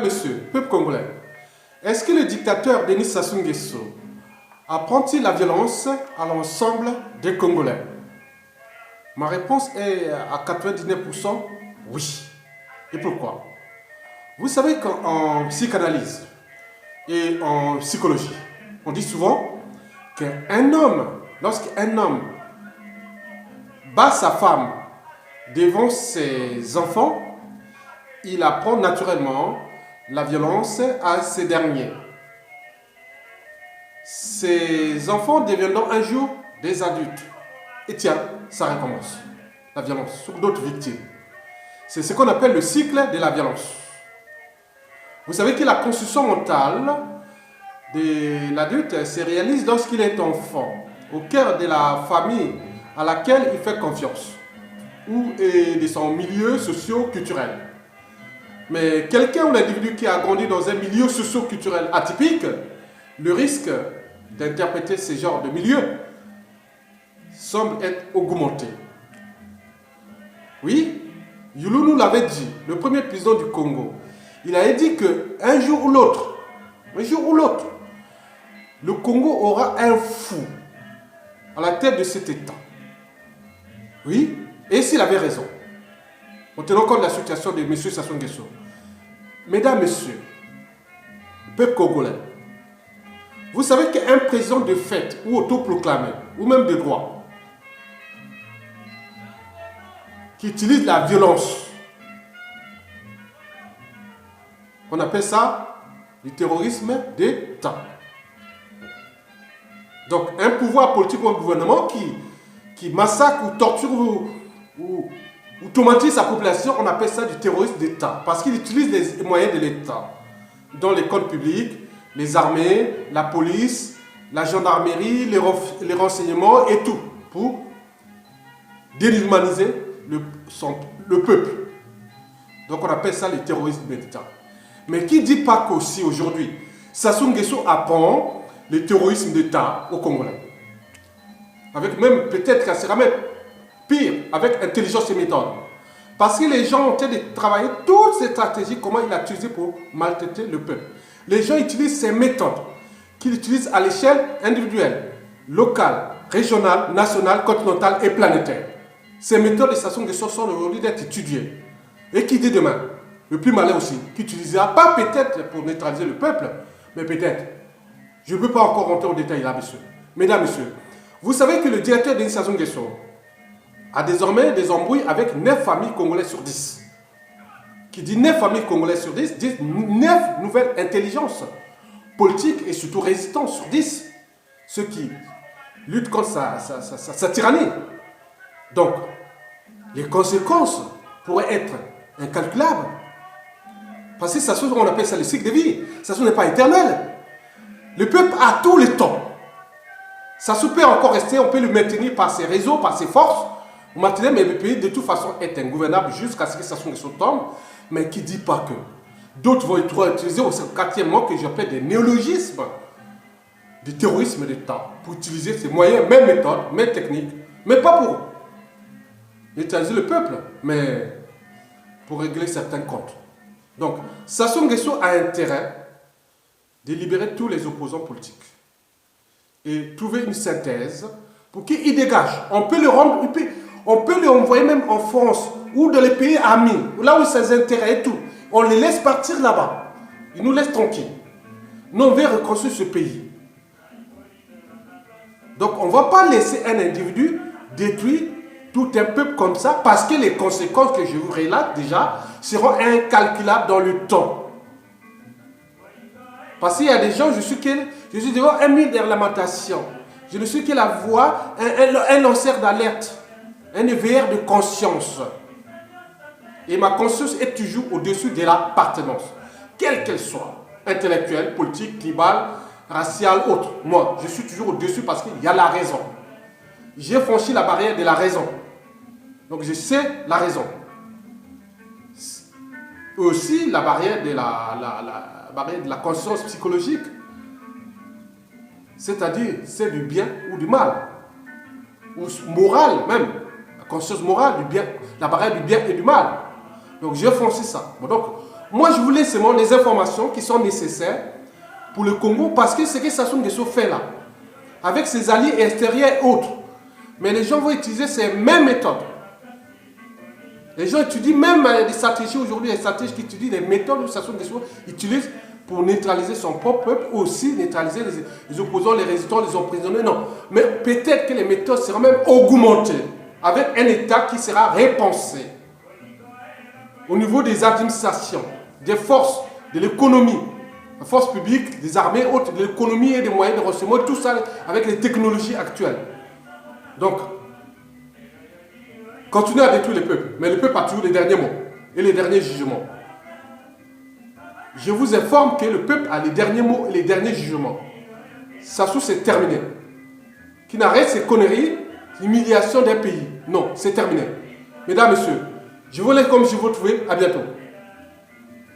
messieurs, peuple congolais, est-ce que le dictateur Denis Sassou Nguesso apprend-il la violence à l'ensemble des Congolais? Ma réponse est à 99% oui. Et pourquoi? Vous savez qu'en psychanalyse et en psychologie, on dit souvent qu'un homme, lorsqu'un homme bat sa femme devant ses enfants, il apprend naturellement la violence à ces derniers. Ces enfants deviendront un jour des adultes. Et tiens, ça recommence. La violence sur d'autres victimes. C'est ce qu'on appelle le cycle de la violence. Vous savez que la construction mentale de l'adulte se réalise lorsqu'il est enfant, au cœur de la famille à laquelle il fait confiance, ou de son milieu socio-culturel. Mais quelqu'un ou l'individu qui a grandi dans un milieu socio-culturel atypique, le risque d'interpréter ce genre de milieu semble être augmenté. Oui, Youlou nous l'avait dit, le premier président du Congo. Il avait dit qu'un jour ou l'autre, le Congo aura un fou à la tête de cet État. Oui, et s'il avait raison, en tenant compte de la situation de M. Sassou Nguesso. Mesdames, Messieurs, peuple congolais, vous savez qu'un président de fait ou autoproclamé, ou même de droit, qui utilise la violence, on appelle ça le terrorisme d'État. Donc un pouvoir politique ou un gouvernement qui massacre ou torture ou traumatise sa population, on appelle ça du terrorisme d'État. Parce qu'il utilise les moyens de l'État, dans les codes publics, les armées, la police, la gendarmerie, les renseignements et tout, pour déshumaniser le peuple. Donc on appelle ça le terrorisme d'État. Mais qui ne dit pas qu'aussi aujourd'hui, Sassou Nguesso apprend le terrorisme d'État au Congolais? Avec même, peut-être qu'elle sera même pire, avec intelligence et méthode. Parce que les gens ont en train de travailler toutes ces stratégies, comment il a utilisé pour maltraiter le peuple. Les gens utilisent ces méthodes qu'ils utilisent à l'échelle individuelle, locale, régionale, nationale, continentale et planétaire. Ces méthodes de Sassou Nguesso sont aujourd'hui d'être étudiées. Et qui dit demain, le plus malin aussi, qui utilisera pas peut-être pour neutraliser le peuple, mais peut-être. Je ne peux pas encore rentrer au détail là, messieurs. Mesdames, messieurs, vous savez que le directeur Denis Sassou Nguesso a désormais des embrouilles avec 9 familles congolaises sur 10. Qui dit 9 familles congolaises sur 10, dit 9 nouvelles intelligences politiques et surtout résistantes sur 10. Ceux qui luttent contre sa tyrannie. Donc, les conséquences pourraient être incalculables. Parce que Sassou, on appelle ça le cycle de vie. Sassou n'est pas éternel. Le peuple a tout le temps. Sassou peut encore rester, on peut le maintenir par ses réseaux, par ses forces. Vous maintenez, mais le pays de toute façon est ingouvernable jusqu'à ce que Sassou Nguesso tombe. Mais qui ne dit pas que d'autres vont utiliser au 4e mois que j'appelle des néologismes, du terrorisme d'État, pour utiliser ces moyens, mêmes méthodes, mêmes techniques, mais pas pour neutraliser le peuple, mais pour régler certains comptes. Donc, Sassou Nguesso a intérêt de libérer tous les opposants politiques et trouver une synthèse pour qu'il dégage. On peut le rendre, on peut le envoyer même en France ou dans les pays amis, là où ses intérêts et tout. On les laisse partir là-bas. Ils nous laissent tranquilles. Nous, on veut reconstruire ce pays. Donc, on ne va pas laisser un individu détruire tout un peuple comme ça, parce que les conséquences que je vous relate déjà seront incalculables dans le temps. Parce qu'il y a des gens, je suis devant un mur de lamentation. Je ne suis que la voix, un lanceur d'alerte, un éveilleur de conscience. Et ma conscience est toujours au-dessus de l'appartenance, quelle qu'elle soit, intellectuelle, politique, tribale, raciale, autre. Moi, je suis toujours au-dessus parce qu'il y a la raison. J'ai franchi la barrière de la raison. Donc je sais la raison. Aussi la barrière de la conscience psychologique. C'est-à-dire, c'est du bien ou du mal. Ou morale même. La conscience morale du bien, la barrière du bien et du mal. Donc j'ai franchi ça. Bon, donc Moi, je voulais seulement les informations qui sont nécessaires pour le Congo, parce que ce que Sassou Nguesso fait là, avec ses alliés extérieurs et autres, mais les gens vont utiliser ces mêmes méthodes. Les gens étudient même des stratégies aujourd'hui, des stratégies qui étudient les méthodes que Sassou Nguesso utilise pour neutraliser son propre peuple, aussi neutraliser les opposants, les résistants, les emprisonnés. Non, mais peut-être que les méthodes seront même augmentées avec un État qui sera repensé au niveau des administrations, des forces, de l'économie, la force publique, des armées, autres, de l'économie et des moyens de renseignement, tout ça avec les technologies actuelles. Donc, continuez à détruire les peuples, mais le peuple a toujours les derniers mots et les derniers jugements. Je vous informe que le peuple a les derniers mots et les derniers jugements. Sassou, c'est terminé. Qui n'arrête ces conneries, l'humiliation d'un pays. Non, c'est terminé. Mesdames, Messieurs, je vous laisse comme je vous trouvais. À bientôt.